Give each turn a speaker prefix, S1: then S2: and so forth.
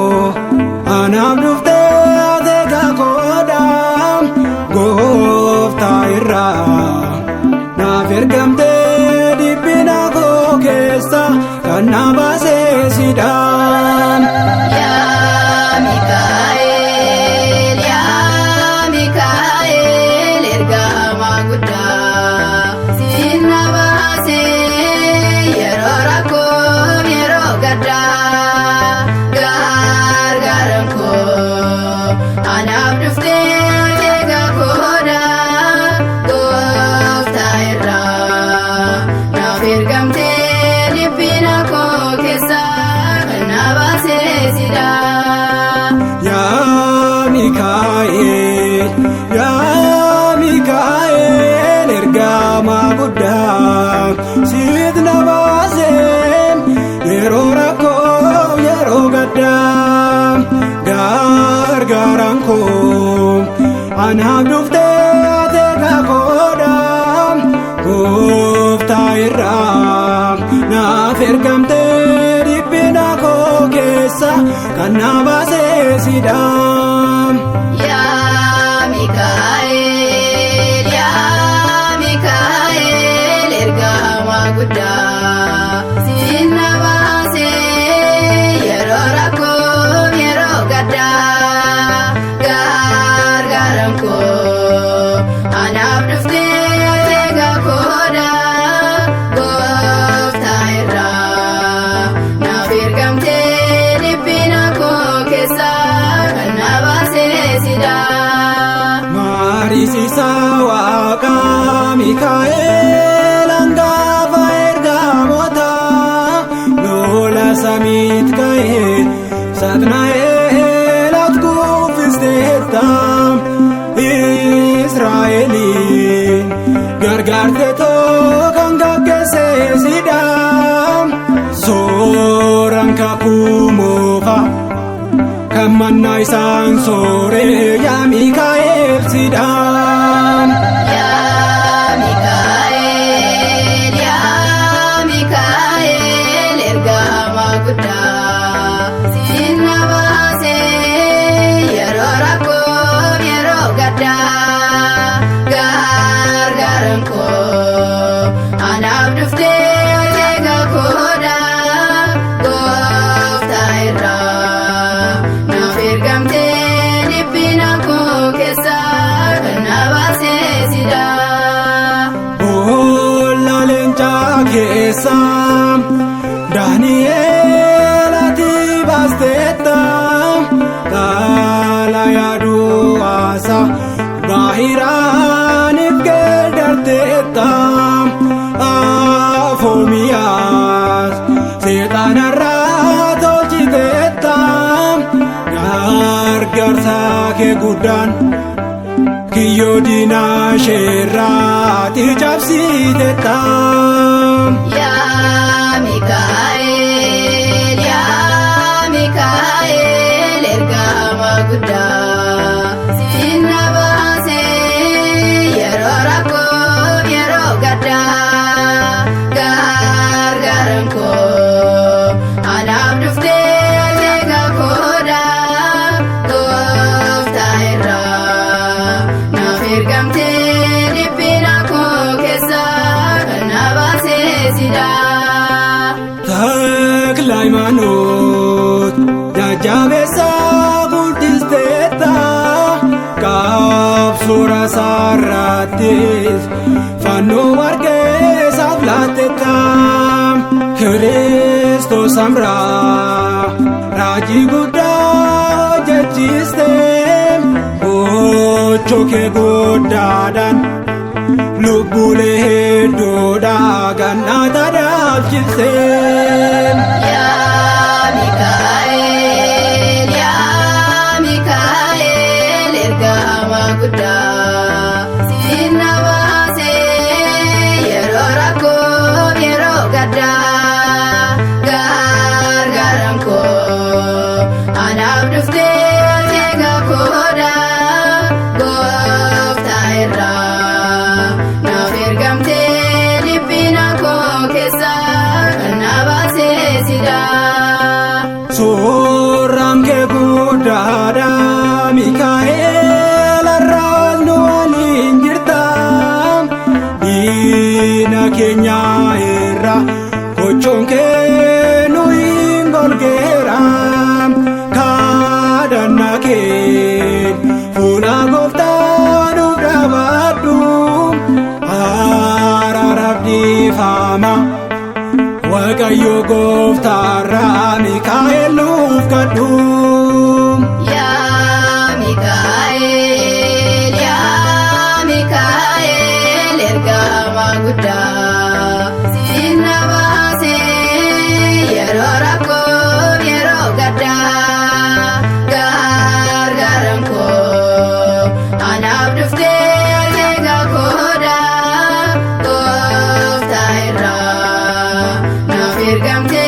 S1: Anaaf dhuftee teeka koodhaa gooftaa irraa naaf ergamtee dhiphina koo keessa kan na baasee sidhaa.
S2: Yaa Mikaa'el ergamaa guddaa siin na baasee yeroo rakkoo yeroo gaddaa. Anaaf dhuftee teeka koodhaa gooftaa irraa naaf ergamtee dhiphina koo keessa kan na baasee sidhaa.
S1: Mariisisa Waaqa Mikaa'el hangafa ergamoota lola samiit ka'ee Satnaa'el ati kuufisteetta. Israa'eliin gargaartee kan gaggeessee sidhaa sooraan kakuu moofa kan mannaa isaan sooree yaa Mikaa'el sidhaa.
S2: Yaa Mikaa'el ergamaa guddaa siin na baasee yeroo rakkoo yeroo gaddaa. Anaaf dhuftee teeka koodhaa gooftaa irraa naaf ergamtee dhiphina koo keessa kan na baasee sidhaa.
S1: Boolla leencaa keessa Daani'eel ati baasteetta kaala yaaduu haasa baahiraaniif geeddarteetta. Afoomiyaas seexanarraa tolchiteetta gargaarsa kee guddaan kiyyoo diinaa isheerraa ati cabsiteetta.
S2: Yaa Mikaa'el ergamaa guddaa siin na baasee yeroo rakkoo yeroo gaddaa. Anaaf dhuftee teeka koodhaa gooftaa irraa naaf ergamtee dhiphina koo keessa kan na baasee sidhaa.
S1: Takla Hayimaanoot jajjabeessa guddisteetta kaabsuura saarraattis fannoo warqee saaf laatteetta. Kiristoos amraa raajii guddaa hojjechiistee gochoo kee guddaadhaan lubbuulee hedduudhaa gannaata dhaabsistee.
S2: Yaa Mikaa'el ergamaa guddaa siin na baasee yeroo rakkoo yeroo gaddaa gargaaran koo anaaf dhuftee eega koodha gooftaa irraa naaf ergamtee dhiphina koo keessa kan na baasee sidaa.
S1: Suuraan kee guddaadha Mikaa'el har'aas nu waliin jirta diina keenya irra gochoon kee nu hin golgeera kadhannaa kee fuula gooftaa nuuf dhaabadhu araaraaf dhiifama. Waaqayyo gooftaarraa Mikaa'el nuuf kadhu.
S2: Yaa Mikaa'el ergamaa guddaa siin na baasee yeroo rakkoo yeroo gaddaa gargaaran koo anaaf dhuftee eega koodha gooftaa irraa naaf ergamtee.